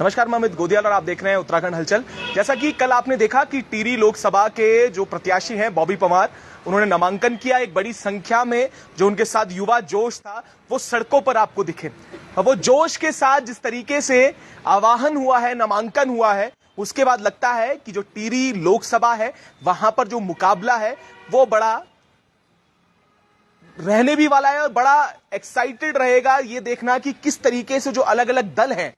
नमस्कार, मैं अमित गोदियाल और आप देख रहे हैं उत्तराखंड हलचल। जैसा कि कल आपने देखा कि टिहरी लोकसभा के जो प्रत्याशी हैं बॉबी पंवार, उन्होंने नामांकन किया। एक बड़ी संख्या में जो उनके साथ युवा जोश था वो सड़कों पर आपको दिखे। वो जोश के साथ जिस तरीके से आवाहन हुआ है, नामांकन हुआ है, उसके बाद लगता है कि जो टिहरी लोकसभा है वहां पर जो मुकाबला है वो बड़ा रहने भी वाला है और बड़ा एक्साइटेड रहेगा ये देखना कि किस तरीके से जो अलग अलग दल हैं,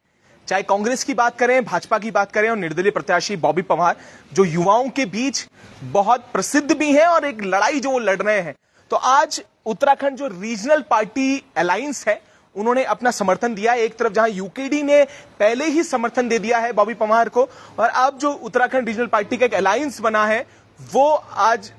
चाहे कांग्रेस की बात करें, भाजपा की बात करें और निर्दलीय प्रत्याशी बॉबी पंवार, जो युवाओं के बीच बहुत प्रसिद्ध भी हैं और एक लड़ाई जो वो लड़ रहे हैं। तो आज उत्तराखंड जो रीजनल पार्टी अलायंस है उन्होंने अपना समर्थन दिया। एक तरफ जहां यूकेडी ने पहले ही समर्थन दे दिया है बॉबी पंवार को, और अब जो उत्तराखंड रीजनल पार्टी का एक अलायंस बना है वो आज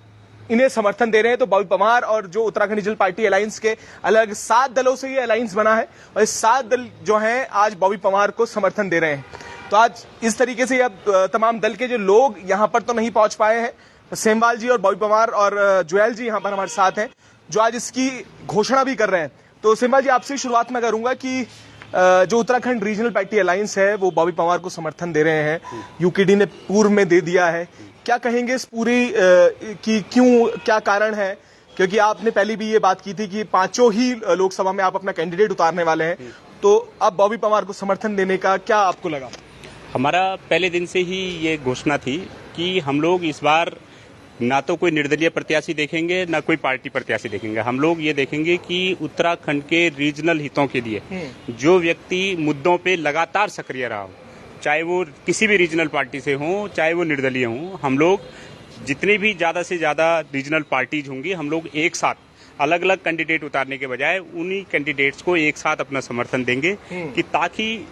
इन्हें समर्थन दे रहे हैं। तो बॉबी पंवार और जो उत्तराखंड रीजनल पार्टी अलायंस के अलग 7 दलों से ये अलायंस बना है और इस 7 दल जो हैं आज बॉबी पंवार को समर्थन दे रहे हैं। तो आज इस तरीके से अब तमाम दल के जो लोग यहां पर तो नहीं पहुंच पाए हैं, सेमवाल जी और बॉबी पंवार और जोयल जी यहां पर हमारे साथ हैं जो आज इसकी घोषणा भी कर रहे हैं। तो सेमवाल जी, आपसे शुरुआत में करूंगा कि जो उत्तराखंड रीजनल पार्टी अलायंस है वो बॉबी पंवार को समर्थन दे रहे हैं, यूकेडी ने पूर्व में दे दिया है। क्या कहेंगे इस पूरी की क्यों, क्या कारण है? क्योंकि आपने पहले भी ये बात की थी कि 5 ही लोकसभा में आप अपना कैंडिडेट उतारने वाले हैं, तो अब बॉबी पंवार को समर्थन देने का क्या आपको लगा? हमारा पहले दिन से ही ये घोषणा थी कि हम लोग इस बार ना तो कोई निर्दलीय प्रत्याशी देखेंगे ना कोई पार्टी प्रत्याशी देखेंगे। हम लोग ये देखेंगे कि उत्तराखंड के रीजनल हितों के लिए जो व्यक्ति मुद्दों पे लगातार सक्रिय रहा हो, चाहे वो किसी भी रीजनल पार्टी से हो, चाहे वो निर्दलीय हो, हम लोग जितने भी ज्यादा से ज्यादा रीजनल पार्टीज होंगी, हम लोग एक साथ अलग अलग कैंडिडेट उतारने के बजाय उन्हीं कैंडिडेट्स को एक साथ अपना समर्थन देंगे कि ताकि,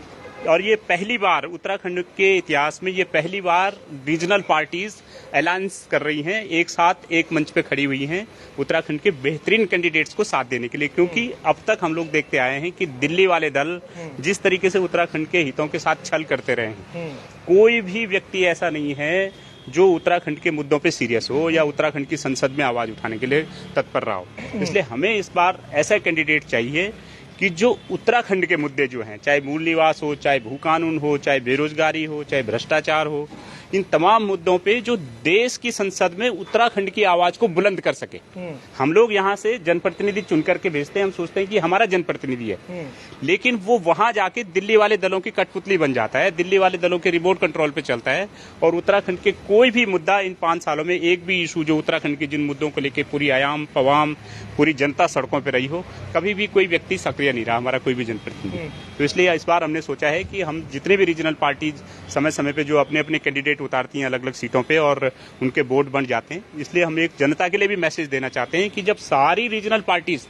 और ये पहली बार उत्तराखंड के इतिहास में ये पहली बार रीजनल पार्टीज अलायंस कर रही हैं, एक साथ एक मंच पे खड़ी हुई हैं उत्तराखंड के बेहतरीन कैंडिडेट्स को साथ देने के लिए। क्योंकि अब तक हम लोग देखते आए हैं कि दिल्ली वाले दल जिस तरीके से उत्तराखंड के हितों के साथ छल करते रहे हैं, कोई भी व्यक्ति ऐसा नहीं है जो उत्तराखंड के मुद्दों पे सीरियस हो या उत्तराखंड की संसद में आवाज उठाने के लिए तत्पर रहा हो। इसलिए हमें इस बार ऐसा कैंडिडेट चाहिए कि जो उत्तराखंड के मुद्दे जो हैं, चाहे मूल निवास हो, चाहे भू कानून हो, चाहे बेरोजगारी हो, चाहे भ्रष्टाचार हो, इन तमाम मुद्दों पे जो देश की संसद में उत्तराखंड की आवाज को बुलंद कर सके। हम लोग यहाँ से जनप्रतिनिधि चुन करके भेजते हैं, हम सोचते हैं कि हमारा जनप्रतिनिधि है, लेकिन वो वहां जाके दिल्ली वाले दलों की कठपुतली बन जाता है, दिल्ली वाले दलों के रिमोट कंट्रोल पे चलता है और उत्तराखंड के कोई भी मुद्दा इन 5 सालों में एक भी इशू जो उत्तराखंड के जिन मुद्दों को लेकर पूरी आयाम पवाम पूरी जनता सड़कों पर रही हो, कभी भी कोई व्यक्ति सक्रिय नहीं रहा, हमारा कोई भी जनप्रतिनिधि। तो इसलिए इस बार हमने सोचा है कि हम जितने भी रीजनल पार्टीज समय समय पे जो अपने अपने कैंडिडेट उतारती हैं अलग अलग सीटों पे और उनके बोर्ड बन जाते हैं, इसलिए हम एक जनता के लिए भी मैसेज देना चाहते हैं कि जब सारी रीजनल पार्टीज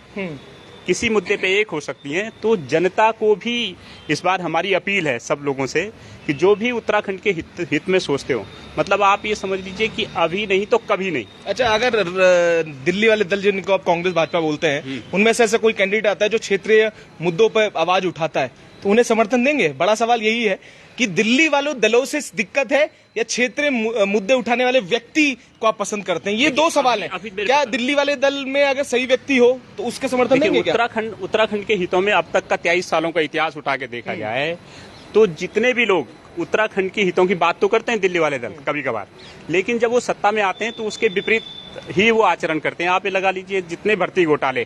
किसी मुद्दे पे एक हो सकती हैं, तो जनता को भी इस बार हमारी अपील है सब लोगों से कि जो भी उत्तराखंड के हित में सोचते हो, मतलब आप ये समझ लीजिए कि अभी नहीं तो कभी नहीं। अच्छा, अगर दिल्ली वाले दल जिनको आप कांग्रेस भाजपा बोलते हैं, उनमें से ऐसा कोई कैंडिडेट आता है जो क्षेत्रीय मुद्दों पर आवाज उठाता है, तो उन्हें समर्थन देंगे? बड़ा सवाल यही है कि दिल्ली वालों दलों से दिक्कत है या क्षेत्रीय मुद्दे उठाने वाले व्यक्ति को आप पसंद करते हैं? ये 2 सवाल हैं। क्या दिल्ली वाले दल में अगर सही व्यक्ति हो तो उसके समर्थन देंगे क्या? उत्तराखंड के हितों में अब तक का 23 सालों का इतिहास उठा के देखा जाए तो जितने भी लोग उत्तराखंड के हितों की बात तो करते हैं दिल्ली वाले दल कभी कभार, लेकिन जब वो सत्ता में आते हैं तो उसके विपरीत ही वो आचरण करते हैं। आप ये लगा लीजिए, जितने भर्ती घोटाले,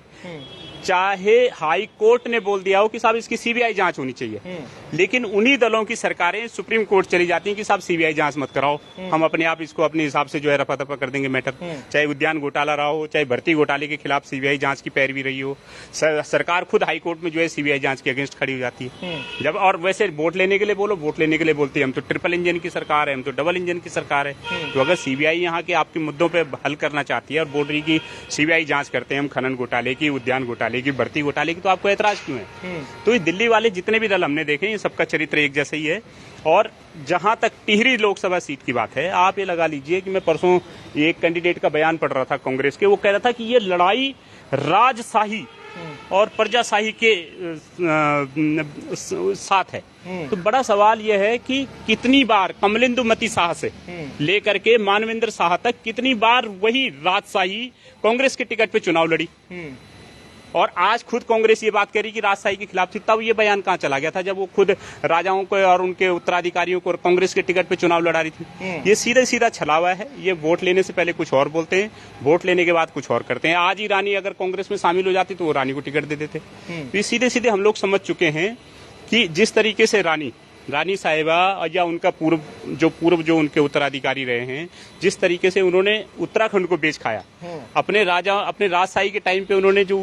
चाहे हाई कोर्ट ने बोल दिया हो कि साहब इसकी सीबीआई जांच होनी चाहिए, लेकिन उन्हीं दलों की सरकारें सुप्रीम कोर्ट चली जाती हैं कि साहब सीबीआई जांच मत कराओ, हम अपने आप इसको अपने हिसाब से जो है रफा दफा कर देंगे मैटर। चाहे उद्यान घोटाला रहा हो, चाहे भर्ती घोटाले के खिलाफ सीबीआई जांच की पैरवी रही हो, सरकार खुद हाई कोर्ट में जो है सीबीआई जांच के अगेंस्ट खड़ी हो जाती है। जब और वैसे वोट लेने के लिए बोलो, वोट लेने के लिए बोलती है हम तो ट्रिपल इंजन की सरकार है, हम तो डबल इंजन की सरकार है। तो अगर सीबीआई यहाँ के आपके मुद्दों पर हल करना चाहती है और बोल रही की सीबीआई जांच करते हैं हम खनन घोटाले की, उद्यान घोटाले की, भर्ती घोटाले की, तो आपको ऐतराज क्यों है? तो ये दिल्ली वाले जितने भी दल हमने देखे, ये सबका चरित्र एक जैसा ही है। और जहां तक टिहरी लोकसभा सीट की बात है, आप ये लगा लीजिए कि मैं परसों एक कैंडिडेट का बयान पढ़ रहा था कांग्रेस के, वो कह रहा था कि ये लड़ाई राजशाही और प्रजाशाही के साथ है। तो बड़ा सवाल यह है कि कितनी बार कमलेंदुमती शाह से लेकर के मानवेंद्र शाह तक कितनी बार वही राजशाही कांग्रेस के टिकट पे चुनाव लड़ी। और आज खुद कांग्रेस ये बात करी कि राजशाही के खिलाफ थी, तब ये बयान कहाँ चला गया था जब वो खुद राजाओं को और उनके उत्तराधिकारियों को कांग्रेस के टिकट पे चुनाव लड़ा रही थी। ये सीधे सीधा छलावा है। ये वोट लेने से पहले कुछ और बोलते हैं, वोट लेने के बाद कुछ और करते हैं। आज ही रानी अगर कांग्रेस में शामिल हो जाती तो वो रानी को टिकट दे देते। तो ये सीधे सीधे हम लोग समझ चुके हैं कि जिस तरीके से रानी साहिबा या उनका पूर्व जो उनके उत्तराधिकारी रहे हैं, जिस तरीके से उन्होंने उत्तराखंड को बेच खाया, अपने राजशाही के टाइम पे उन्होंने जो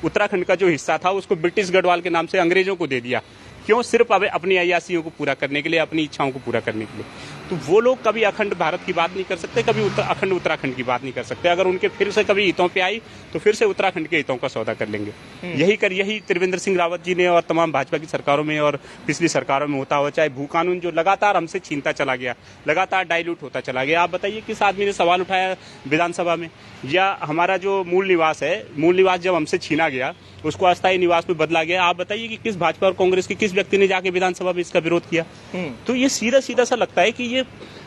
उत्तराखंड का जो हिस्सा था उसको ब्रिटिश गढ़वाल के नाम से अंग्रेजों को दे दिया। क्यों? सिर्फ अब अपनी अय्यासियों को पूरा करने के लिए, अपनी इच्छाओं को पूरा करने के लिए। तो वो लोग कभी अखंड भारत की बात नहीं कर सकते, कभी अखंड उत्तराखंड की बात नहीं कर सकते। अगर उनके फिर से कभी हितों पे आई तो फिर से उत्तराखंड के हितों का सौदा कर लेंगे। यही त्रिवेंद्र सिंह रावत जी ने और तमाम भाजपा की सरकारों में और पिछली सरकारों में होता हुआ, चाहे भू कानून जो लगातार हमसे छीनता चला गया, लगातार डाइल्यूट होता चला गया। आप बताइए किस आदमी ने सवाल उठाया विधानसभा में? या हमारा जो मूल निवास है, मूल निवास जब हमसे छीना गया, उसको अस्थायी निवास में बदला गया। आप बताइए कि किस भाजपा और कांग्रेस के किस व्यक्ति ने जाके विधानसभा में इसका विरोध किया? तो ये सीधा सीधा सा लगता है कि ये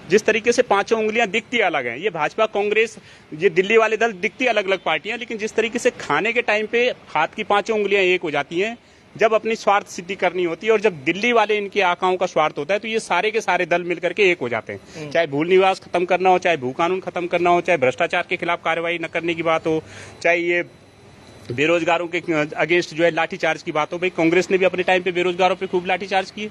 जिस तरीके से पांचों उंगलियां दिखती अलग हैं, ये भाजपा कांग्रेस, ये दिल्ली वाले दल दिखती अलग अलग पार्टियां, लेकिन जिस तरीके से खाने के टाइम पे हाथ की पांचों उंगलियां एक हो जाती हैं, जब अपनी स्वार्थ सिद्धि करनी होती है और जब दिल्ली वाले इनके आकाओं का स्वार्थ होता है, तो ये सारे के सारे दल मिलकर के एक हो जाते हैं। चाहे भूल निवास खत्म करना हो, चाहे भू कानून खत्म करना हो, चाहे भ्रष्टाचार के खिलाफ कार्रवाई न करने की बात हो, चाहे ये बेरोजगारों के अगेंस्ट जो है लाठीचार्ज की बात हो। भाई कांग्रेस ने भी अपने टाइम पे बेरोजगारों पे खूब लाठीचार्ज किए।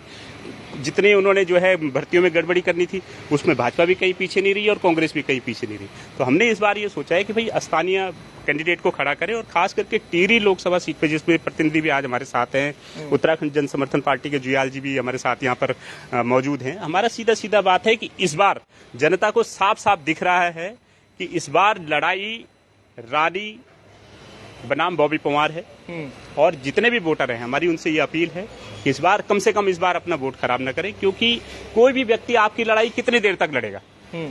जितने उन्होंने जो है भर्तियों में गड़बड़ी करनी थी, उसमें भाजपा भी कहीं पीछे नहीं रही और कांग्रेस भी कहीं पीछे नहीं रही। तो हमने इस बार ये सोचा है कि भाई स्थानीय कैंडिडेट को खड़ा करें, और खास करके टिहरी लोकसभा सीट पे जिसमें प्रतिनिधि भी आज हमारे साथ हैं, उत्तराखंड जन समर्थन पार्टी के जुयाल जी भी हमारे साथ यहाँ पर मौजूद हैं। हमारा सीधा सीधा बात है कि इस बार जनता को साफ साफ दिख रहा है कि इस बार लड़ाई रानी बनाम बॉबी पवार है। और जितने भी वोटर हैं, हमारी उनसे ये अपील है कि इस बार कम से कम इस बार अपना वोट खराब न करें, क्योंकि कोई भी व्यक्ति आपकी लड़ाई कितनी देर तक लड़ेगा?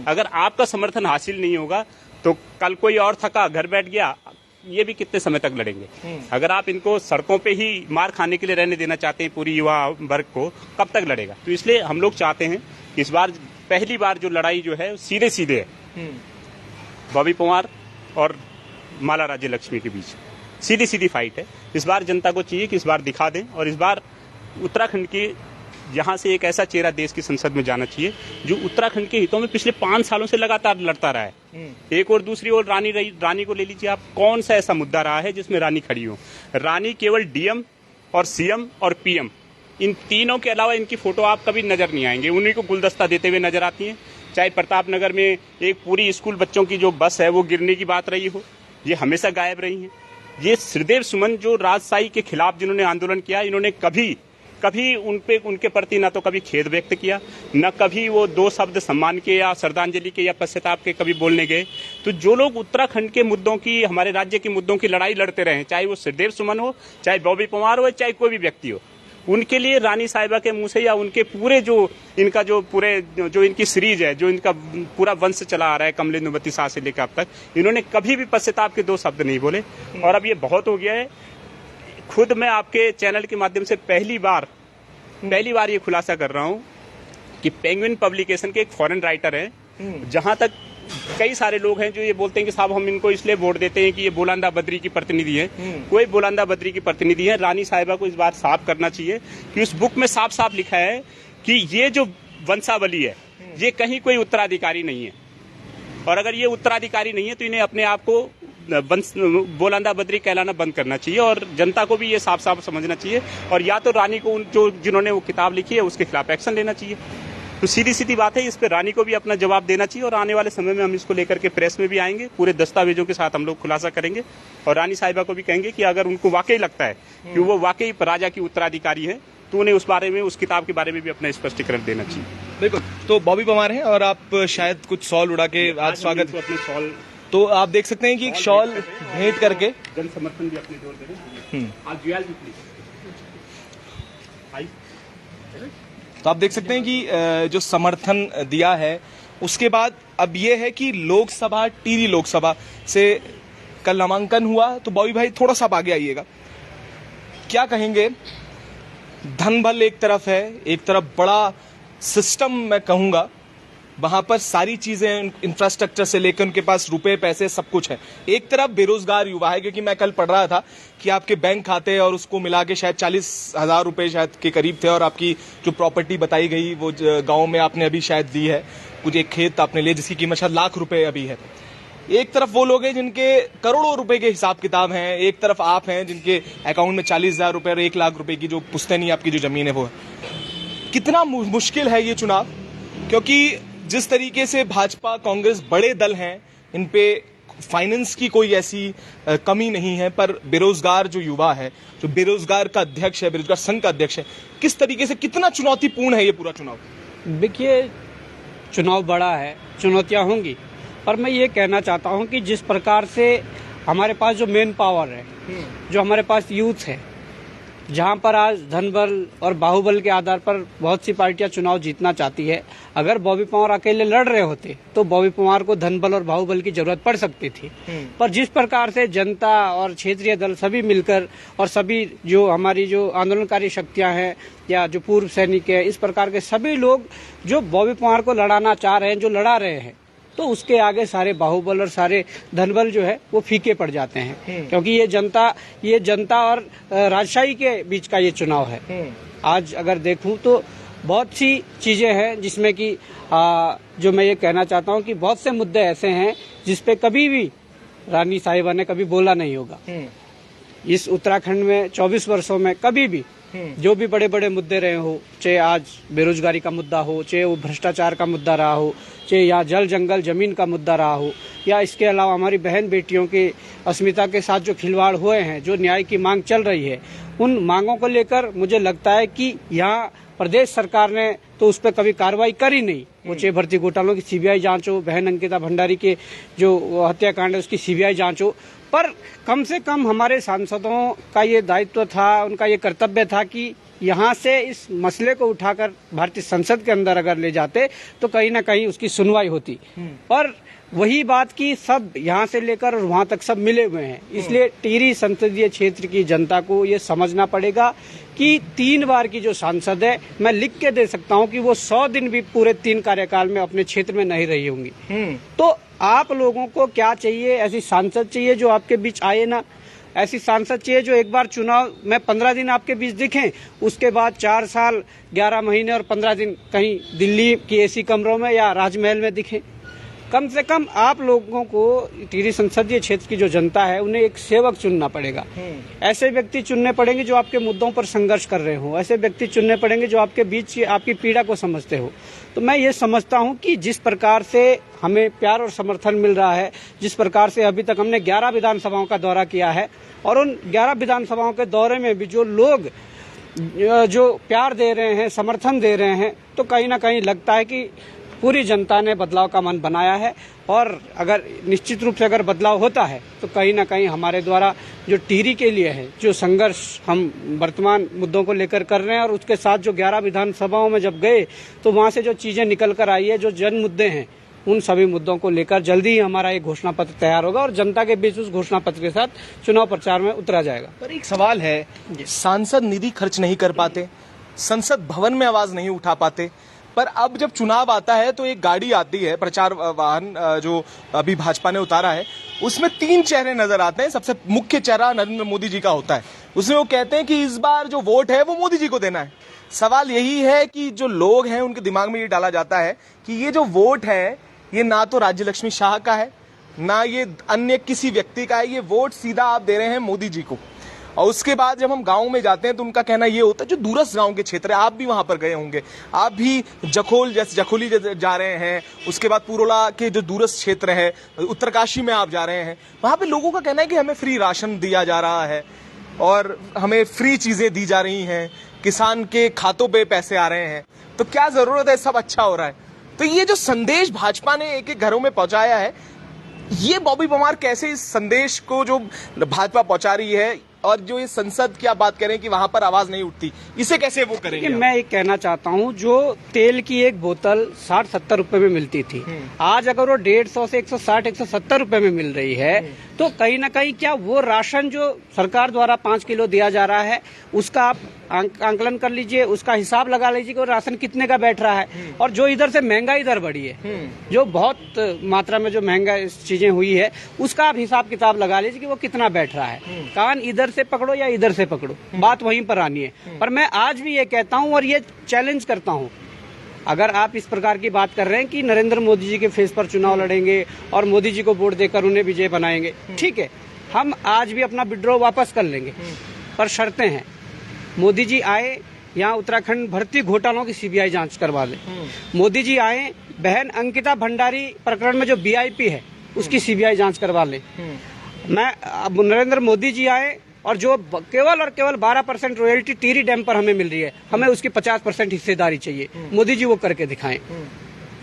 अगर आपका समर्थन हासिल नहीं होगा तो कल कोई और थका घर बैठ गया, ये भी कितने समय तक लड़ेंगे? अगर आप इनको सड़कों पे ही मार खाने के लिए रहने देना चाहते हैं पूरी युवा वर्ग को, कब तक लड़ेगा? तो इसलिए हम लोग चाहते हैं कि इस बार पहली बार जो लड़ाई जो है सीधे सीधे है, बॉबी पवार और माला राज्य लक्ष्मी के बीच सीधी सीधी फाइट है। इस बार जनता को चाहिए कि इस बार दिखा दें, और इस बार उत्तराखंड के यहाँ से एक ऐसा चेहरा देश की संसद में जाना चाहिए जो उत्तराखंड के हितों में पिछले 5 सालों से लगातार लड़ता रहा है। एक और दूसरी ओर रानी को ले लीजिए आप, कौन सा ऐसा मुद्दा रहा है जिसमें रानी खड़ी हो? रानी केवल डीएम और सीएम और पीएम, इन तीनों के अलावा इनकी फोटो आप कभी नजर नहीं आएंगे। उन्हीं को गुलदस्ता देते हुए नजर आती हैं। चाहे प्रताप नगर में एक पूरी स्कूल बच्चों की जो बस है वो गिरने की बात रही हो, ये हमेशा गायब रही हैं। ये श्रीदेव सुमन जो राजशाही के खिलाफ जिन्होंने आंदोलन किया, इन्होंने कभी उनके प्रति ना तो कभी खेद व्यक्त किया, न कभी वो 2 शब्द सम्मान के या श्रद्धांजलि के या पश्चाताप के कभी बोलने गए। तो जो लोग उत्तराखंड के मुद्दों की, हमारे राज्य के मुद्दों की लड़ाई लड़ते रहे, चाहे वो श्रीदेव सुमन हो, चाहे बॉबी पवार हो, चाहे कोई भी व्यक्ति हो, उनके लिए रानी साहिबा के मुंह से या उनके पूरे जो इनकी सीरीज है, जो इनका पूरा वंश चला आ रहा है कमलेंदुमती शाह से लेकर अब तक, इन्होंने कभी भी पश्चाताप के 2 शब्द नहीं बोले। और अब ये बहुत हो गया है। खुद मैं आपके चैनल के माध्यम से पहली बार ये खुलासा कर रहा हूं कि पेंगुइन पब्लिकेशन के एक फॉरेन राइटर हैं, जहां तक कई सारे लोग हैं जो ये बोलते हैं कि साहब हम इनको इसलिए वोट देते हैं कि ये बोलांदा बद्री की प्रतिनिधि है। कोई बोलांदा बद्री की प्रतिनिधि है। रानी साहिबा को इस बात साफ करना चाहिए कि उस बुक में साफ साफ लिखा है कि ये जो वंशावली है ये कहीं कोई उत्तराधिकारी नहीं है, और अगर ये उत्तराधिकारी नहीं है तो इन्हें अपने आप को बोलांदा बद्री कहलाना बंद करना चाहिए, और जनता को भी ये साफ साफ समझना चाहिए। और या तो रानी को जिन्होंने वो किताब लिखी है उसके खिलाफ एक्शन लेना चाहिए। तो सीधी सीधी बात है, इस पे रानी को भी अपना जवाब देना चाहिए। और आने वाले समय में हम इसको लेकर के प्रेस में भी आएंगे, पूरे दस्तावेजों के साथ हम लोग खुलासा करेंगे, और रानी साहिबा को भी कहेंगे कि अगर उनको वाकई लगता है कि वो वाकई राजा की उत्तराधिकारी है तो उन्हें उस बारे में, उस किताब के बारे में भी अपना स्पष्टीकरण देना चाहिए। बिल्कुल। तो बॉबी पवार हैं और आप शायद कुछ शॉल उड़ा के आज स्वागत, अपने शॉल, तो आप देख सकते हैं कि एक शॉल भेंट करके जन समर्थन भी अपने जोर दे रहे हैं। आप जुयाल जी प्लीज। तो आप देख सकते हैं कि जो समर्थन दिया है, उसके बाद अब ये है कि लोकसभा, टिहरी लोकसभा से कल नामांकन हुआ। तो बॉबी भाई थोड़ा सा आगे आइएगा, क्या कहेंगे? धन बल एक तरफ है, एक तरफ बड़ा सिस्टम मैं कहूंगा वहां पर सारी चीजें, इंफ्रास्ट्रक्चर से लेकर उनके पास रुपए पैसे सब कुछ है। एक तरफ बेरोजगार युवा है, क्योंकि मैं कल पढ़ रहा था कि आपके बैंक खाते और उसको मिला के शायद 40,000 रुपए शायद के करीब थे, और आपकी जो प्रॉपर्टी बताई गई वो गाँव में आपने अभी शायद ली है, कुछ एक खेत आपने लिया जिसकी कीमत शायद लाख रुपए अभी है। एक तरफ वो लोग हैं जिनके करोड़ों रुपए के हिसाब किताब हैं, एक तरफ आप हैं जिनके अकाउंट में 40,000 रुपए और 1 लाख रुपए की जो पुश्तैनी आपकी जो जमीन है वो है। कितना मुश्किल है ये चुनाव, क्योंकि जिस तरीके से भाजपा कांग्रेस बड़े दल हैं, इन पे फाइनेंस की कोई ऐसी कमी नहीं है, पर बेरोजगार जो युवा है, जो बेरोजगार का अध्यक्ष है, बेरोजगार संघ का अध्यक्ष है, किस तरीके से, कितना चुनौतीपूर्ण है ये पूरा चुनाव? देखिए, चुनाव बड़ा है, चुनौतियां होंगी, पर मैं ये कहना चाहता हूं कि जिस प्रकार से हमारे पास जो मेन पावर है, जो हमारे पास यूथ है, जहां पर आज धनबल और बाहुबल के आधार पर बहुत सी पार्टियां चुनाव जीतना चाहती है। अगर बॉबी पंवार अकेले लड़ रहे होते तो बॉबी पंवार को धनबल और बाहुबल की जरूरत पड़ सकती थी, पर जिस प्रकार से जनता और क्षेत्रीय दल सभी मिलकर और सभी जो हमारी जो आंदोलनकारी शक्तियां हैं या जो पूर्व सैनिक है, इस प्रकार के सभी लोग जो बॉबी पंवार को लड़ाना चाह रहे हैं, जो लड़ा रहे हैं, तो उसके आगे सारे बाहुबल और सारे धनबल जो है वो फीके पड़ जाते हैं, क्योंकि ये जनता और राजशाही के बीच का ये चुनाव है। आज अगर देखूं तो बहुत सी चीजें हैं जिसमें कि जो मैं ये कहना चाहता हूं कि बहुत से मुद्दे ऐसे हैं जिसपे कभी भी रानी साहिबा ने कभी बोला नहीं होगा। इस उत्तराखंड में 24 वर्षों में कभी भी जो भी बड़े बड़े मुद्दे रहे हो, चाहे आज बेरोजगारी का मुद्दा हो, चाहे वो भ्रष्टाचार का मुद्दा रहा हो, चाहे या जल जंगल जमीन का मुद्दा रहा हो, या इसके अलावा हमारी बहन बेटियों के अस्मिता के साथ जो खिलवाड़ हुए हैं, जो न्याय की मांग चल रही है, उन मांगों को लेकर मुझे लगता है कि यहाँ प्रदेश सरकार ने तो उस पर कभी कार्रवाई करी नहीं। वो चाहे भर्ती घोटालों की सीबीआई जांच हो, बहन अंकिता भंडारी के जो हत्याकांड है उसकी सीबीआई जांच हो, पर कम से कम हमारे सांसदों का ये दायित्व था, उनका ये कर्तव्य था कि यहाँ से इस मसले को उठाकर भारतीय संसद के अंदर अगर ले जाते तो कहीं ना कहीं उसकी सुनवाई होती। और वही बात की सब यहाँ से लेकर और वहाँ तक सब मिले हुए हैं। इसलिए टिहरी संसदीय क्षेत्र की जनता को ये समझना पड़ेगा कि 3 बार की जो सांसद है, मैं लिख के दे सकता हूँ कि वो 100 दिन भी पूरे 3 कार्यकाल में अपने क्षेत्र में नहीं रही होंगी। तो आप लोगों को क्या चाहिए? ऐसी सांसद चाहिए जो आपके बीच आए ना, ऐसी सांसद चाहिए जो एक बार चुनाव में 15 दिन आपके बीच दिखें, उसके बाद 4 साल 11 महीने और 15 दिन कहीं दिल्ली की एसी कमरों में या राजमहल में दिखें। कम से कम आप लोगों को टिहरी संसदीय क्षेत्र की जो जनता है उन्हें एक सेवक चुनना पड़ेगा। ऐसे व्यक्ति चुनने पड़ेंगे जो आपके मुद्दों पर संघर्ष कर रहे हो, ऐसे व्यक्ति चुनने पड़ेंगे जो आपके बीच आपकी पीड़ा को समझते हो। तो मैं ये समझता हूँ कि जिस प्रकार से हमें प्यार और समर्थन मिल रहा है, जिस प्रकार से अभी तक हमने 11 विधानसभाओं का दौरा किया है, और उन 11 विधानसभाओं के दौरे में भी जो लोग जो प्यार दे रहे हैं, समर्थन दे रहे हैं, तो कहीं ना कहीं लगता है कि पूरी जनता ने बदलाव का मन बनाया है। और अगर निश्चित रूप से अगर बदलाव होता है तो कहीं ना कहीं हमारे द्वारा जो टिहरी के लिए है, जो संघर्ष हम वर्तमान मुद्दों को लेकर कर रहे हैं, और उसके साथ जो 11 विधानसभाओं में जब गए तो वहां से जो चीजें निकल कर आई है, जो जन मुद्दे हैं, उन सभी मुद्दों को लेकर जल्दी ही हमारा एक घोषणा पत्र तैयार होगा और जनता के बीच उस घोषणा पत्र के साथ चुनाव प्रचार में उतरा जाएगा। पर एक सवाल है, सांसद निधि खर्च नहीं कर पाते, संसद भवन में आवाज नहीं उठा पाते, पर अब जब चुनाव आता है तो एक गाड़ी आती है, प्रचार वाहन जो अभी भाजपा ने उतारा है, उसमें 3 चेहरे नजर आते हैं। सबसे मुख्य चेहरा नरेंद्र मोदी जी का होता है। उसमें वो कहते हैं कि इस बार जो वोट है वो मोदी जी को देना है। सवाल यही है कि जो लोग हैं उनके दिमाग में ये डाला जाता है कि ये जो वोट है ये ना तो राज्य लक्ष्मी शाह का है, ना ये अन्य किसी व्यक्ति का है, ये वोट सीधा आप दे रहे हैं मोदी जी को। और उसके बाद जब हम गांव में जाते हैं तो उनका कहना ये होता है, जो दूरस्थ गांव के क्षेत्र है, आप भी वहां पर गए होंगे, आप भी जखोली जा रहे हैं, उसके बाद पुरोला के जो दूरस्थ क्षेत्र है, उत्तरकाशी में आप जा रहे हैं, वहां पे लोगों का कहना है कि हमें फ्री राशन दिया जा रहा है और हमें फ्री चीजें दी जा रही हैं, किसान के खातों पे पैसे आ रहे हैं, तो क्या जरूरत है, सब अच्छा हो रहा है। तो ये जो संदेश भाजपा ने एक एक घरों में पहुंचाया है, ये बॉबी पंवार कैसे इस संदेश को जो भाजपा पहुंचा रही है, और जो ये संसद की आप बात करें कि वहां पर आवाज नहीं उठती, इसे कैसे वो करेंगे? मैं एक कहना चाहता हूं, जो तेल की एक बोतल 60-70 रुपए में मिलती थी, आज अगर वो 150 से 160-170 रुपए में मिल रही है, तो कहीं ना कहीं क्या वो राशन जो सरकार द्वारा 5 किलो दिया जा रहा है उसका आप आंकलन कर लीजिए, उसका हिसाब लगा लीजिए कि वो राशन कितने का बैठ रहा है। और जो इधर से महंगाई इधर बढ़ी है, जो बहुत मात्रा में जो महंगा चीजें हुई है, उसका आप हिसाब किताब लगा लीजिए कि वो कितना बैठ रहा है। कान इधर से पकड़ो या इधर से पकड़ो, बात वहीं पर आनी है। पर मैं आज भी ये कहता हूँ और ये चैलेंज करता हूँ, अगर आप इस प्रकार की बात कर रहे हैं कि नरेंद्र मोदी जी के फेस पर चुनाव लड़ेंगे और मोदी जी को वोट देकर उन्हें विजय बनाएंगे, ठीक है, हम आज भी अपना विड्रॉ वापस कर लेंगे, पर शर्तें हैं। मोदी जी आए, यहाँ उत्तराखंड भर्ती घोटालों की सीबीआई जांच करवा ले। मोदी जी आए, बहन अंकिता भंडारी प्रकरण में जो वीआईपी है उसकी सीबीआई जांच करवा ले। अब नरेंद्र मोदी जी आए और जो केवल और केवल 12% रॉयल्टी टिहरी डैम पर हमें मिल रही है, हमें उसकी 50% हिस्सेदारी चाहिए। मोदी जी वो करके दिखाएं।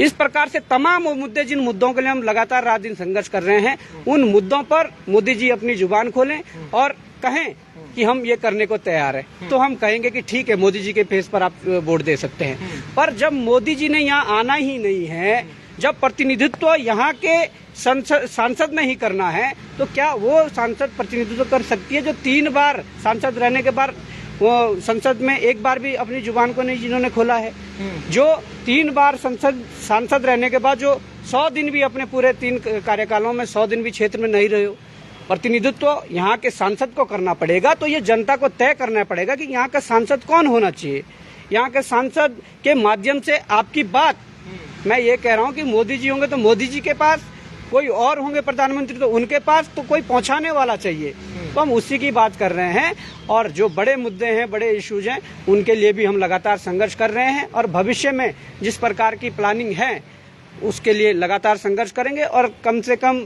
इस प्रकार से तमाम वो मुद्दे, जिन मुद्दों के लिए हम लगातार रात दिन संघर्ष कर रहे हैं, उन मुद्दों पर मोदी जी अपनी जुबान खोलें और कहें कि हम ये करने को तैयार हैं। तो हम कहेंगे कि ठीक है, मोदी जी के फेस पर आप वोट दे सकते हैं। पर जब मोदी जी ने यहाँ आना ही नहीं है, जब प्रतिनिधित्व यहाँ के सांसद में ही करना है, तो क्या वो सांसद प्रतिनिधित्व कर सकती है जो 3 बार सांसद रहने के बाद वो संसद में एक बार भी अपनी जुबान को नहीं जिन्होंने खोला है, जो 3 बार सांसद रहने के बाद जो 100 दिन भी अपने पूरे 3 कार्यकालों में 100 दिन भी क्षेत्र में नहीं रहे हो। प्रतिनिधित्व यहाँ के सांसद को करना पड़ेगा। तो ये जनता को तय करना पड़ेगा कि यहाँ का सांसद कौन होना चाहिए। यहाँ के सांसद के माध्यम से आपकी बात, मैं ये कह रहा हूँ कि मोदी जी होंगे तो मोदी जी के पास, कोई और होंगे प्रधानमंत्री तो उनके पास, तो कोई पहुंचाने वाला चाहिए। तो हम उसी की बात कर रहे हैं। और जो बड़े मुद्दे हैं, बड़े इश्यूज हैं, उनके लिए भी हम लगातार संघर्ष कर रहे हैं और भविष्य में जिस प्रकार की प्लानिंग है उसके लिए लगातार संघर्ष करेंगे। और कम से कम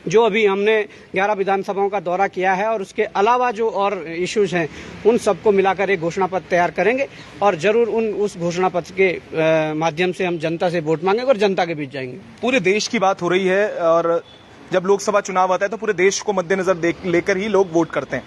जो अभी हमने 11 विधानसभाओं का दौरा किया है और उसके अलावा जो और इश्यूज हैं, उन सबको मिलाकर एक घोषणा पत्र तैयार करेंगे और जरूर उस घोषणा पत्र के माध्यम से हम जनता से वोट मांगेंगे और जनता के बीच जाएंगे। पूरे देश की बात हो रही है और जब लोकसभा चुनाव आता है तो पूरे देश को मद्देनजर लेकर ही लोग वोट करते हैं।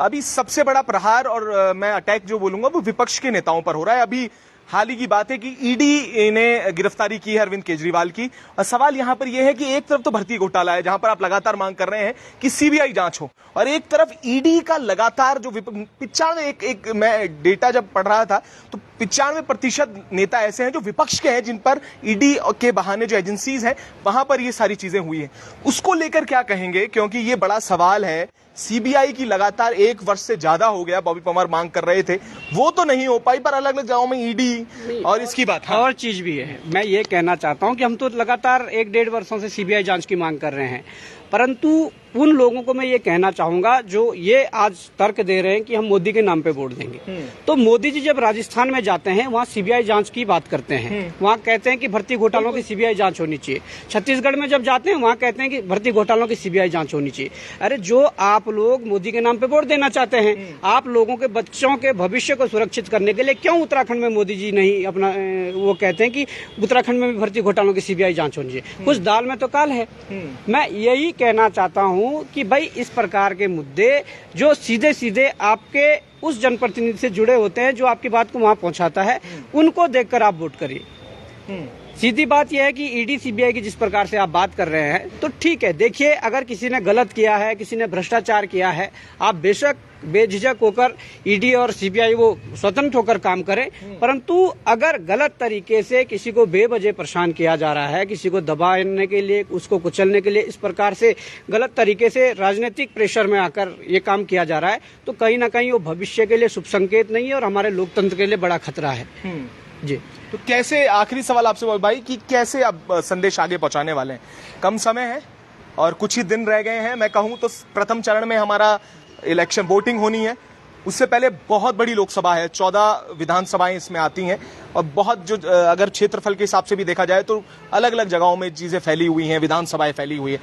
अभी सबसे बड़ा प्रहार और मैं अटैक जो बोलूंगा वो विपक्ष के नेताओं पर हो रहा है। अभी हाल ही की बात है कि ईडी ने गिरफ्तारी की है अरविंद केजरीवाल की। और सवाल यहां पर यह है कि एक तरफ तो भर्ती घोटाला है जहां पर आप लगातार मांग कर रहे हैं कि सीबीआई जांच हो, और एक तरफ ईडी का लगातार जो 95 मैं डेटा जब पढ़ रहा था तो 95% नेता ऐसे हैं जो विपक्ष के हैं, जिन पर ईडी के बहाने जो एजेंसीज हैं वहां पर ये सारी चीजें हुई हैं। उसको लेकर क्या कहेंगे, क्योंकि ये बड़ा सवाल है। सीबीआई की लगातार 1 वर्ष से ज्यादा हो गया, बॉबी पवार मांग कर रहे थे, वो तो नहीं हो पाई, पर अलग अलग जगहों में ईडी और इसकी बात। हाँ। और चीज भी है, मैं ये कहना चाहता हूं कि हम तो लगातार 1-1.5 वर्षों से सीबीआई जांच की मांग कर रहे हैं, परंतु उन लोगों को मैं ये कहना चाहूंगा जो ये आज तर्क दे रहे हैं कि हम मोदी के नाम पे वोट देंगे। तो मोदी जी जब राजस्थान में जाते हैं वहाँ सीबीआई जांच की बात करते हैं, वहाँ कहते हैं कि भर्ती घोटालों की सीबीआई जांच होनी चाहिए। छत्तीसगढ़ में जब जाते हैं वहाँ कहते हैं कि भर्ती घोटालों की सीबीआई जांच होनी चाहिए। अरे जो आप लोग मोदी के नाम पे वोट देना चाहते हैं, आप लोगों के बच्चों के भविष्य को सुरक्षित करने के लिए क्यों उत्तराखंड में मोदी जी नहीं अपना वो कहते हैं कि उत्तराखंड में भी भर्ती घोटालों की सीबीआई जांच होनी चाहिए। कुछ दाल में तो काल है। मैं यही कहना चाहता हूँ कि भाई इस प्रकार के मुद्दे जो सीधे सीधे आपके उस जनप्रतिनिधि से जुड़े होते हैं जो आपकी बात को वहां पहुंचाता है, उनको देखकर आप वोट करिए। सीधी बात यह है कि ईडी सीबीआई की जिस प्रकार से आप बात कर रहे हैं तो ठीक है, देखिए अगर किसी ने गलत किया है, किसी ने भ्रष्टाचार किया है, आप बेशक बेझिझक होकर ईडी और सीबीआई वो स्वतंत्र होकर काम करें, परंतु अगर गलत तरीके से किसी को बेवजह परेशान किया जा रहा है, किसी को दबाने के लिए, उसको कुचलने के लिए इस प्रकार से गलत तरीके से राजनीतिक प्रेशर में आकर ये काम किया जा रहा है, तो कहीं ना कहीं वो भविष्य के लिए शुभ संकेत नहीं है और हमारे लोकतंत्र के लिए बड़ा खतरा है। जी, तो कैसे, आखिरी सवाल आपसे भाई, कि कैसे आप संदेश आगे पहुंचाने वाले हैं? कम समय है और कुछ ही दिन रह गए हैं। मैं कहूं तो प्रथम चरण में हमारा इलेक्शन वोटिंग होनी है, उससे पहले बहुत बड़ी लोकसभा है, 14 विधानसभाएं इसमें आती हैं और बहुत जो अगर क्षेत्रफल के हिसाब से भी देखा जाए तो अलग अलग जगहों में चीजें फैली हुई हैं, विधानसभाएं फैली हुई है।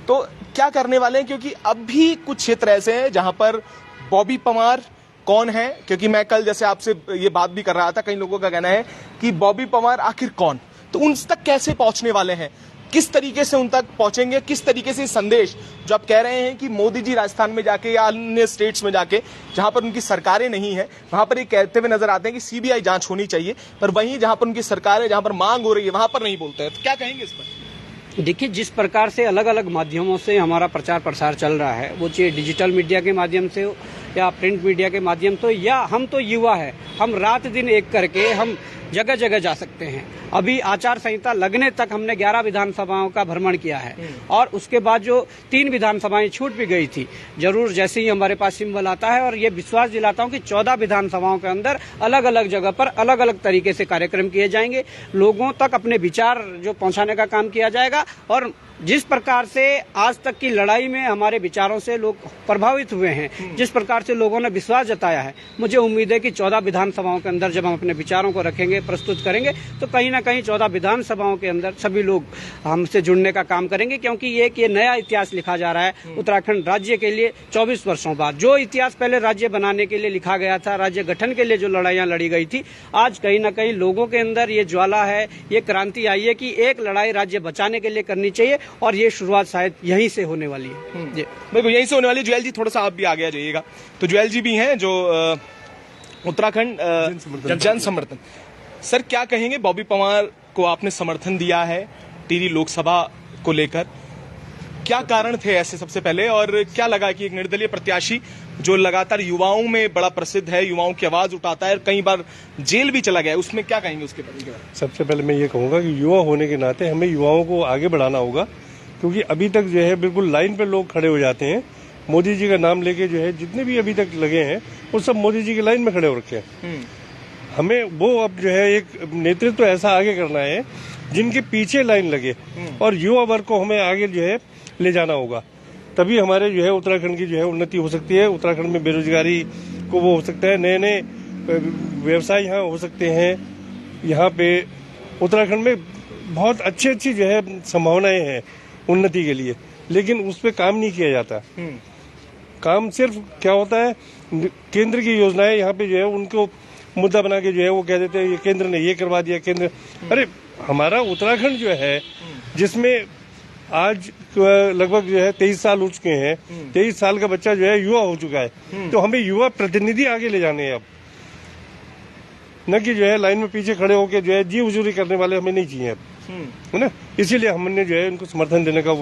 तो क्या करने वाले हैं, क्योंकि अब भी कुछ क्षेत्र ऐसे हैं जहां पर बॉबी पवार कौन है, क्योंकि मैं कल जैसे आपसे ये बात भी कर रहा था, कई लोगों का कहना है कि बॉबी पवार आखिर कौन, तो उन तक कैसे पहुंचने वाले हैं, किस तरीके से उन तक पहुंचेंगे, किस तरीके से संदेश जो आप कह रहे हैं कि मोदी जी राजस्थान में जाके या अन्य स्टेट्स में जाके जहां पर उनकी सरकारें नहीं है वहां पर ये कहते हुए नजर आते हैं कि सीबीआई जांच होनी चाहिए, पर वहीं जहां पर उनकी सरकार है, जहां पर मांग हो रही है, वहां पर नहीं बोलते हैं, तो क्या कहेंगे इस पर? देखिए, जिस प्रकार से अलग अलग माध्यमों से हमारा प्रचार प्रसार चल रहा है, वो चाहे डिजिटल मीडिया के माध्यम से हो या प्रिंट मीडिया के माध्यम से, या हम तो युवा है, हम रात दिन एक करके हम जगह जगह जा सकते हैं। अभी आचार संहिता लगने तक हमने 11 विधानसभाओं का भ्रमण किया है और उसके बाद जो 3 विधानसभाएं छूट भी गई थी, जरूर जैसे ही हमारे पास सिंबल आता है, और ये विश्वास दिलाता हूं कि 14 विधानसभाओं के अंदर अलग अलग जगह पर अलग अलग तरीके से कार्यक्रम किए जाएंगे, लोगों तक अपने विचार जो पहुंचाने का काम किया जाएगा। और जिस प्रकार से आज तक की लड़ाई में हमारे विचारों से लोग प्रभावित हुए हैं, जिस प्रकार से लोगों ने विश्वास जताया है, मुझे उम्मीद है कि 14 विधानसभाओं के अंदर जब हम अपने विचारों को रखेंगे, प्रस्तुत करेंगे, तो कहीं ना कहीं 14 विधानसभाओं के अंदर सभी लोग हमसे जुड़ने का काम करेंगे, क्योंकि ये नया इतिहास लिखा जा रहा है उत्तराखंड राज्य के लिए। 24 वर्षों बाद जो इतिहास पहले राज्य बनाने के लिए लिखा गया था, राज्य गठन के लिए जो लड़ाइयां लड़ी गई थी, आज कहीं ना कहीं लोगों के अंदर ये ज्वाला है, ये क्रांति आई है कि एक लड़ाई राज्य बचाने के लिए करनी चाहिए, और ये शुरुआत शायद यहीं से होने वाली है। जी बिल्कुल, यहीं से होने वाली। ज्वेल जी, थोड़ा सा आप भी आगे आ जाइएगा। तो ज्वेल जी भी हैं जो उत्तराखंड जन समर्थन। सर, क्या कहेंगे, बॉबी पवार को आपने समर्थन दिया है टिहरी लोकसभा को लेकर, क्या कारण थे ऐसे सबसे पहले, और क्या लगा कि एक निर्दलीय प्रत्याशी जो लगातार युवाओं में बड़ा प्रसिद्ध है, युवाओं की आवाज उठाता है, कई बार जेल भी चला गया, उसमें क्या कहेंगे उसके बारे में? सबसे पहले मैं ये कहूंगा कि युवा होने के नाते हमें युवाओं को आगे बढ़ाना होगा, क्योंकि अभी तक जो है बिल्कुल लाइन पे लोग खड़े हो जाते हैं। मोदी जी का नाम लेके जो है जितने भी अभी तक लगे हैं वो सब मोदी जी की लाइन में खड़े हो रखे हैं। हमें वो अब जो है एक नेतृत्व तो ऐसा आगे करना है जिनके पीछे लाइन लगे, और युवा वर्ग को हमें आगे जो है ले जाना होगा, तभी हमारे जो है उत्तराखंड की जो है उन्नति हो सकती है। उत्तराखंड में बेरोजगारी को वो हो सकता है, नए नए व्यवसाय यहाँ हो सकते हैं। यहाँ पे उत्तराखंड में बहुत अच्छी जो है संभावनाएं हैं उन्नति के लिए, लेकिन उस पर काम नहीं किया जाता। काम सिर्फ क्या होता है, केंद्र की योजनाएं यहाँ पे जो है उनको मुद्दा बना के जो है वो कह देते हैं ये केंद्र ने ये करवा दिया, केंद्र। अरे हमारा उत्तराखंड जो है जिसमें आज लगभग जो है 23 साल हो चुके हैं, 23 साल का बच्चा जो है युवा हो चुका है, तो हमें युवा प्रतिनिधि आगे ले जाने हैं अब, न कि जो है लाइन में पीछे खड़े होकर जो है जी हुजूरी करने वाले हमें नहीं चाहिए अब, है ना। इसीलिए हमने जो है उनको समर्थन देने का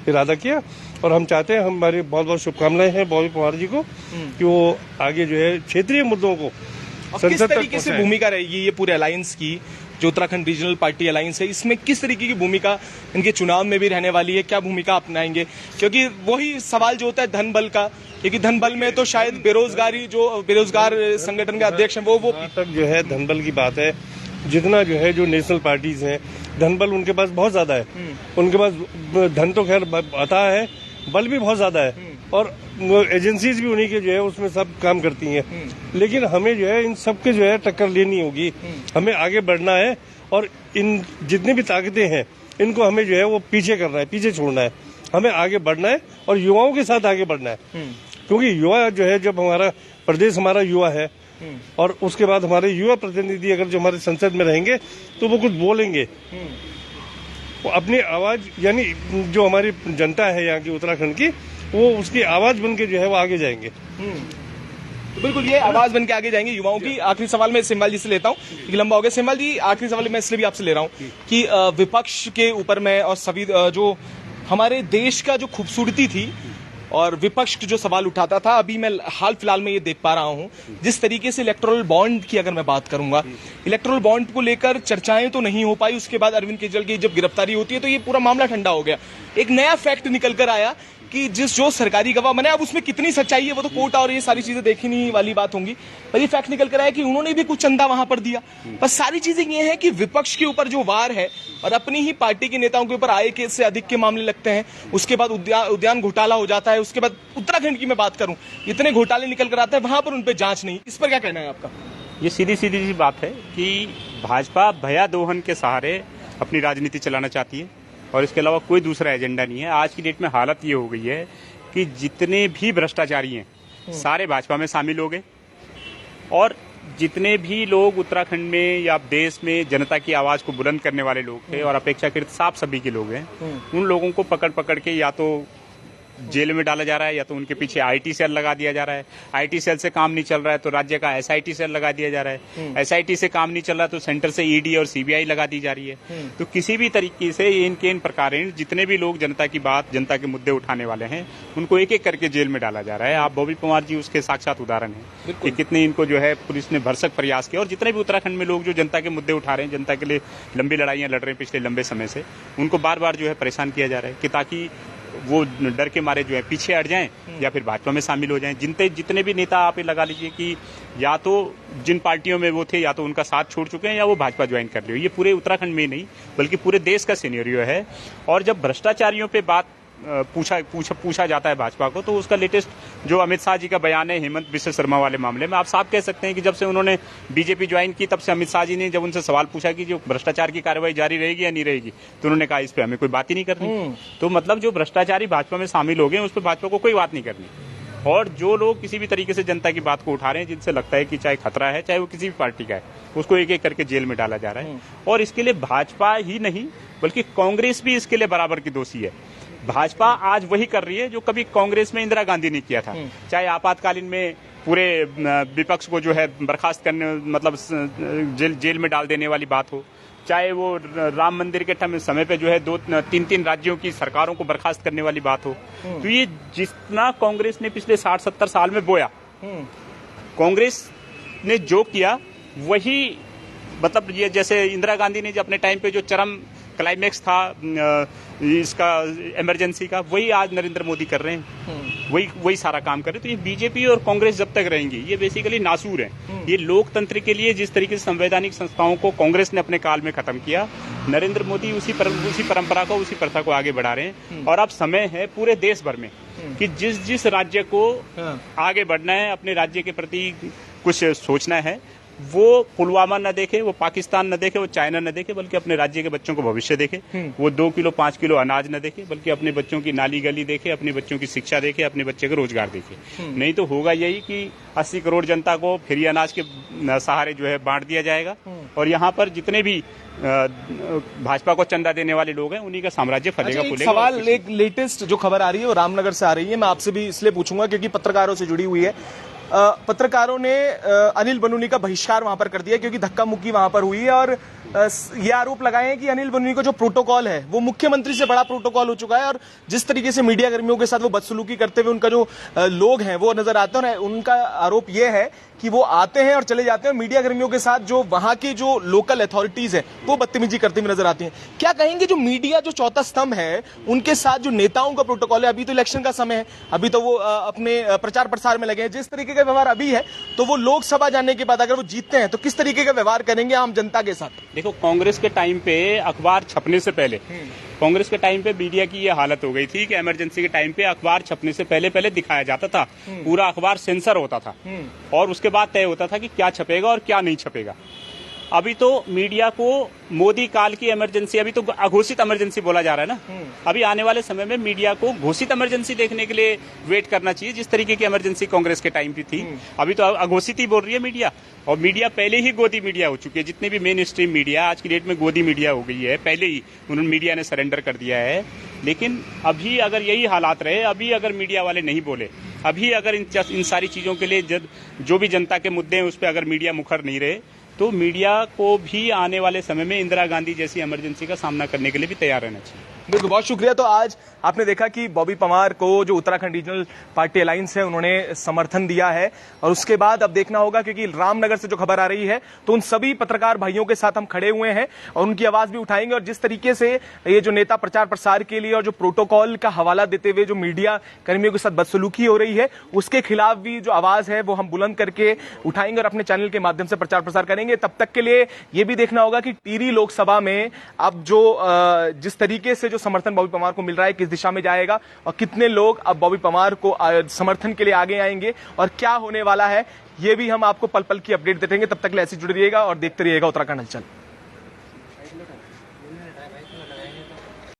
इरादा किया, और हम चाहते हैं, हमारी बहुत बहुत शुभकामनाएं हैं बॉबी पवार जी को कि वो आगे जो है क्षेत्रीय मुद्दों को किस तरीके से भूमिका रहेगी ये पूरे अलायंस की, जो उत्तराखंड रीजनल पार्टी अलायंस है, इसमें किस तरीके की भूमिका इनके चुनाव में भी रहने वाली है, क्या भूमिका अपनाएंगे? क्योंकि वही सवाल जो होता है धन बल का, क्योंकि धन बल में तो शायद बेरोजगारी, जो बेरोजगार संगठन के अध्यक्ष हैं वो तक जो है धन बल की बात है, जितना जो है जो नेशनल पार्टीज हैं धन बल उनके पास बहुत ज्यादा है, उनके पास धन तो खैर आता है, बल भी बहुत ज्यादा है, और एजेंसीज भी उन्हीं के जो है उसमें सब काम करती हैं। लेकिन हमें जो है इन सब के जो है टक्कर लेनी होगी, हमें आगे बढ़ना है, और इन जितनी भी ताकतें हैं इनको हमें जो है वो पीछे करना है, पीछे छोड़ना है, हमें आगे बढ़ना है और युवाओं के साथ आगे बढ़ना है। क्योंकि युवा जो है, जब हमारा प्रदेश हमारा युवा है, और उसके बाद हमारे युवा प्रतिनिधि अगर जो हमारे संसद में रहेंगे तो वो कुछ बोलेंगे, वो अपनी आवाज, यानी जो हमारी जनता है यहाँ की उत्तराखंड की, वो उसकी आवाज बन के जो है वो आगे जाएंगे। तो बिल्कुल ये आवाज बन के आगे जाएंगे युवाओं की। आखिरी सवाल मैं सिम्बल जी से लेता हूँ, क्योंकि लंबा हो गया। सिम्बल जी, आखिरी सवाल मैं इसलिए भी आपसे ले रहा हूँ कि विपक्ष के ऊपर मैं, और सभी जो हमारे देश का जो खूबसूरती थी और विपक्ष जो सवाल उठाता था, अभी मैं हाल फिलहाल में ये देख पा रहा हूं, जिस तरीके से इलेक्टोरल बॉन्ड की अगर मैं बात करूंगा, इलेक्टोरल बॉन्ड को लेकर चर्चाएं तो नहीं हो पाई, उसके बाद अरविंद केजरीवाल की जब गिरफ्तारी होती है तो ये पूरा मामला ठंडा हो गया। एक नया फैक्ट निकल कर आया कि जो सरकारी गवाह बने, अब उसमें कितनी सच्चाई है वो तो कोर्ट और ये सारी चीजें देखने वाली बात होंगी, पर ये फैक्ट निकल कर आया कि उन्होंने भी कुछ चंदा वहां पर दिया। बस सारी चीजें ये हैं कि विपक्ष के ऊपर जो वार है और अपनी ही पार्टी के नेताओं के ऊपर आय के से अधिक के मामले लगते हैं, उसके बाद उद्यान घोटाला हो जाता है, उसके बाद उत्तराखंड की मैं बात करूं, इतने घोटाले निकल कर आते हैं, वहां पर उन पर जांच नहीं। इस पर क्या कहना है आपका? ये सीधी सीधी सी बात है कि भाजपा भया दोहन के सहारे अपनी राजनीति चलाना चाहती है, और इसके अलावा कोई दूसरा एजेंडा नहीं है। आज की डेट में हालत ये हो गई है कि जितने भी भ्रष्टाचारी हैं सारे भाजपा में शामिल हो गए, और जितने भी लोग उत्तराखंड में या देश में जनता की आवाज को बुलंद करने वाले लोग थे और अपेक्षाकृत साफ सभी के लोग हैं, उन लोगों को पकड़ पकड़ के या तो जेल में डाला जा रहा है, या तो उनके पीछे आईटी सेल लगा दिया जा रहा है। आईटी सेल से काम नहीं चल रहा है तो राज्य का एसआईटी सेल लगा दिया जा रहा है। एसआईटी से काम नहीं चल रहा तो सेंटर से ईडी और सीबीआई लगा दी जा रही है। तो किसी भी तरीके से इनके इन प्रकार जितने भी लोग जनता की बात, जनता के मुद्दे उठाने वाले हैं, उनको एक एक करके जेल में डाला जा रहा है। आप बॉबी पंवार जी उसके साक्षात उदाहरण हैं कि कितने इनको जो है पुलिस ने भरसक प्रयास किया। और जितने भी उत्तराखंड में लोग जो जनता के मुद्दे उठा रहे हैं, जनता के लिए लंबी लड़ाइयां लड़ रहे हैं पिछले लंबे समय से, उनको बार बार जो है परेशान किया जा रहा है कि ताकि वो डर के मारे जो है पीछे हट जाएं या फिर भाजपा में शामिल हो जाएं। जितने भी नेता आप ये लगा लीजिए कि या तो जिन पार्टियों में वो थे या तो उनका साथ छोड़ चुके हैं या वो भाजपा ज्वाइन कर लियो। ये पूरे उत्तराखंड में ही नहीं बल्कि पूरे देश का सिनेरियो है। और जब भ्रष्टाचारियों पे बात पूछा जाता है भाजपा को, तो उसका लेटेस्ट जो अमित शाह जी का बयान है हेमंत बिश्व शर्मा वाले मामले में, आप साफ कह सकते हैं कि जब से उन्होंने बीजेपी ज्वाइन की तब से अमित शाह जी ने जब उनसे सवाल पूछा कि जो भ्रष्टाचार की कार्रवाई जारी रहेगी या नहीं रहेगी, तो उन्होंने कहा इस पे हमें कोई बात ही नहीं करनी। तो मतलब जो भ्रष्टाचारी भाजपा में शामिल हो गए उस पर भाजपा को कोई बात नहीं करनी। और जो लोग किसी भी तरीके से जनता की बात को उठा रहे हैं, जिनसे लगता है कि चाहे खतरा है, चाहे वो किसी भी पार्टी का है, उसको एक एक करके जेल में डाला जा रहा है। और इसके लिए भाजपा ही नहीं बल्कि कांग्रेस भी इसके लिए बराबर की दोषी है। भाजपा आज वही कर रही है जो कभी कांग्रेस में इंदिरा गांधी ने किया था। चाहे आपातकालीन में पूरे विपक्ष को जो है बर्खास्त करने, मतलब जेल में डाल देने वाली बात हो, चाहे वो राम मंदिर के समय पे जो है 2-3 राज्यों की सरकारों को बर्खास्त करने वाली बात हो। तो ये जितना कांग्रेस ने पिछले 60-70 साल में बोया, कांग्रेस ने जो किया वही, मतलब ये जैसे इंदिरा गांधी ने जो अपने टाइम पे जो चरम क्लाइमेक्स था इसका इमरजेंसी का, वही आज नरेंद्र मोदी कर रहे हैं। वही सारा काम कर रहे हैं। तो ये बीजेपी और कांग्रेस जब तक रहेंगी, ये बेसिकली नासूर है। ये लोकतंत्र के लिए जिस तरीके से संवैधानिक संस्थाओं को कांग्रेस ने अपने काल में खत्म किया, नरेंद्र मोदी उसी परंपरा को, उसी प्रथा को आगे बढ़ा रहे हैं। और अब समय है पूरे देश भर में कि जिस राज्य को आगे बढ़ना है, अपने राज्य के प्रति कुछ सोचना है, वो पुलवामा न देखे, वो पाकिस्तान न देखे, वो चाइना न देखे, बल्कि अपने राज्य के बच्चों को भविष्य देखे। वो 2 किलो 5 किलो अनाज न देखे, बल्कि अपने बच्चों की नाली गली देखे, अपने बच्चों की शिक्षा देखे, अपने बच्चे को रोजगार देखे। नहीं तो होगा यही कि 80 करोड़ जनता को फ्री अनाज के सहारे जो है बांट दिया जाएगा। और यहाँ पर जितने भी भाजपा को चंदा देने वाले लोग हैं, उन्हीं का साम्राज्य फलेगा फूलेगा। सवाल, एक लेटेस्ट जो खबर आ रही है वो रामनगर से आ रही है, मैं आपसे भी इसलिए पूछूंगा क्योंकि पत्रकारों से जुड़ी हुई है। पत्रकारों ने अनिल बलूनी का बहिष्कार वहां पर कर दिया क्योंकि धक्का मुक्की वहां पर हुई है। और ये आरोप लगाए हैं कि अनिल बलूनी का जो प्रोटोकॉल है वो मुख्यमंत्री से बड़ा प्रोटोकॉल हो चुका है। और जिस तरीके से मीडिया कर्मियों के साथ वो बदसलूकी करते हुए उनका जो लोग हैं वो नजर आते हैं। उनका आरोप ये है कि वो आते हैं और चले जाते हैं, मीडिया कर्मियों के साथ जो वहां की जो लोकल अथॉरिटीज है वो बदतमीजी करते हुए नजर आती हैं। क्या कहेंगे जो मीडिया जो चौथा स्तंभ है उनके साथ जो नेताओं का प्रोटोकॉल है? अभी तो इलेक्शन का समय है, अभी तो वो अपने प्रचार प्रसार में लगे हैं। जिस तरीके का व्यवहार अभी है, तो वो लोकसभा जाने के बाद अगर वो जीतते हैं तो किस तरीके का व्यवहार करेंगे आम जनता के साथ? देखो, कांग्रेस के टाइम पे अखबार छपने से पहले, कांग्रेस के टाइम पे मीडिया की ये हालत हो गई थी कि इमरजेंसी के टाइम पे अखबार छपने से पहले दिखाया जाता था, पूरा अखबार सेंसर होता था और उसके बाद तय होता था कि क्या छपेगा और क्या नहीं छपेगा। अभी तो मीडिया को मोदी काल की इमरजेंसी, अभी तो अघोषित इमरजेंसी बोला जा रहा है ना, अभी आने वाले समय में मीडिया को घोषित इमरजेंसी देखने के लिए वेट करना चाहिए। जिस तरीके की इमरजेंसी कांग्रेस के टाइम की थी, अभी तो अघोषित ही बोल रही है मीडिया। और मीडिया पहले ही गोदी मीडिया हो चुकी है। जितने भी मेन स्ट्रीम मीडिया आज की डेट में गोदी मीडिया हो गई है, पहले ही उन्होंने मीडिया ने सरेंडर कर दिया है। लेकिन अभी अगर यही हालात रहे, अभी अगर मीडिया वाले नहीं बोले, अभी अगर इन सारी चीजों के लिए जो भी जनता के मुद्दे हैं उस पर अगर मीडिया मुखर नहीं रहे, तो मीडिया को भी आने वाले समय में इंदिरा गांधी जैसी इमरजेंसी का सामना करने के लिए भी तैयार रहना चाहिए। बिल्कुल, बहुत शुक्रिया। तो आज आपने देखा कि बॉबी पंवार को जो उत्तराखंड रीजनल पार्टी अलायंस है उन्होंने समर्थन दिया है। और उसके बाद अब देखना होगा, क्योंकि रामनगर से जो खबर आ रही है तो उन सभी पत्रकार भाइयों के साथ हम खड़े हुए हैं और उनकी आवाज भी उठाएंगे। और जिस तरीके से ये जो नेता प्रचार प्रसार के लिए और जो प्रोटोकॉल का हवाला देते हुए जो मीडिया कर्मियों के साथ बदसलूकी हो रही है, उसके खिलाफ भी जो आवाज है वो हम बुलंद करके उठाएंगे और अपने चैनल के माध्यम से प्रचार प्रसार करेंगे। तब तक के लिए ये भी देखना होगा कि टिहरी लोकसभा में अब जो जिस तरीके से जो समर्थन बॉबी पंवार को मिल रहा है किस दिशा में जाएगा और कितने लोग अब बॉबी पंवार को समर्थन के लिए आगे आएंगे और क्या होने वाला है, ये भी हम आपको पल पल की अपडेट देंगे। तब तक के लिए ऐसे जुड़े रहिएगा और देखते रहिएगा उत्तराखंड हलचल।